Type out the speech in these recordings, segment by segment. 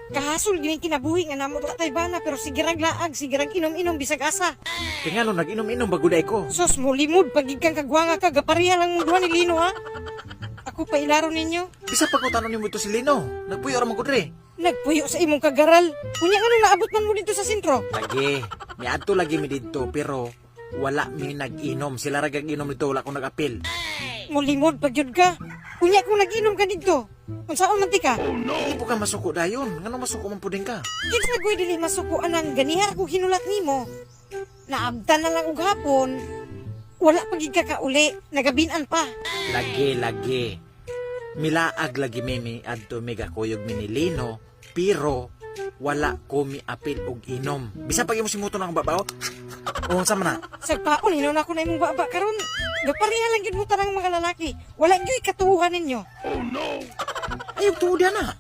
Kahasol gini kinabuhi nga namo tatay bana pero sigirag laag, sigirag inom-inom bisag asa. Kaya nga no, nag-inom-inom bago day ko. Sos mo limod pagig kang kagwanga ka gapariha lang mo duha ni Lino ha. Ako pa ilaro ninyo. Bisa pa ko tanong ni mo ito si Lino. Nagpuyo ramang ko dre. Nagpuyo sa imong kagaral. Kunya nga nung naabot man mo dito sa sentro. Lagi, may adto lagi mi dito pero wala mi nag-inom. Sila ragag inom dito, wala ko nag-apil. Mo limod pagyud ka. Kunya kung nag-inom ka dito. Unsaon man ti ka? Hindi po ka masuko dayon. Ngano masuko man puding ka? Kits na ko'y dili masukuan ang ganihar ko hinulat nimo. Naabtan na lang og hapon. Wala pagig ka kauli. Nagabinan pa. Lagi. Milaag lagi mimi adto mega kuyog mi ni Lino pero wala ko mi apil og inom. Bisan pag imo simuto ng babaw. O sa man na? Sagpaon hinon ako na imong baba karon. Gapariha lang gid mo tanang mga lalaki. Wala gyud katuhan ninyo. Ayog tuod na.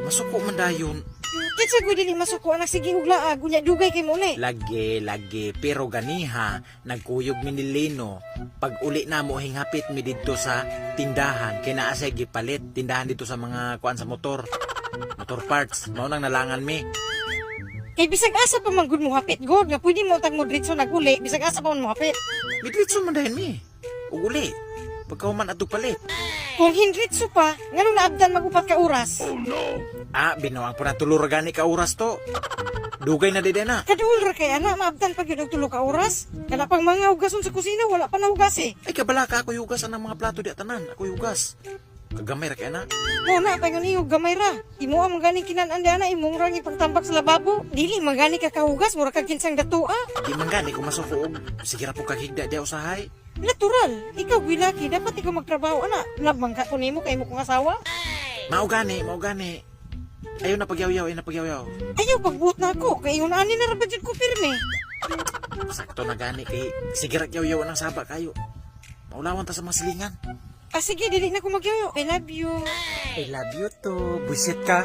Masuko man dayon. Kitsa ko'y dili masukuan ang sige og laag. Unya dugay kay mo uli. Lagi. Pero ganiha, nagkuyog mi ni Lino. Pag uli na mo, hinghapit mi dito sa tindahan. Kinaasay gipalit. Tindahan dito sa mga kuan sa motor. Motor parts. Mao nang nalangan mi. Kay bisag asa pa man gud mo hapit god nga pwede mo tag mo diretso naguli bisag asa pa man mo hapit. Midritso man dahin mi. Ug uli. Pagkahuman atog palit. Kung hindritso pa nganong naabdan magupat ka oras. Binawang po na tulur gani ka oras to. Dugay na dede na. Kadul ra kay ana maabdan pag yun og tulo ka oras. Kana pang mga hugason sa kusina wala pa nahugas eh. Ay kabala ka ako yugas ang mga plato di atanan. Ako yugas. Kagamay ra kay na. Mo na payon iyo gamay ra. Imo ang gani kinan-an ana imong rang ipagtambak sa lababo. Dili magani ka kahugas mura kag kinsang datua. Di man gani ko masuko og sige ra po kagigda di usahay. Natural, ikaw bilaki dapat ikaw magtrabaho ana. Labang ka kunimo kay mo kong asawa. Mao gani. Ayaw na pagyaw-yaw. Ayaw pagbuot na ako kay yun ani na ra ba jud ko pirme. Sakto na gani kay sige ra yaw ng saba kayo. Maulawan ta sa mga silingan. Sige, dili na ko magyayo. I love you. I love you to. Buisit ka.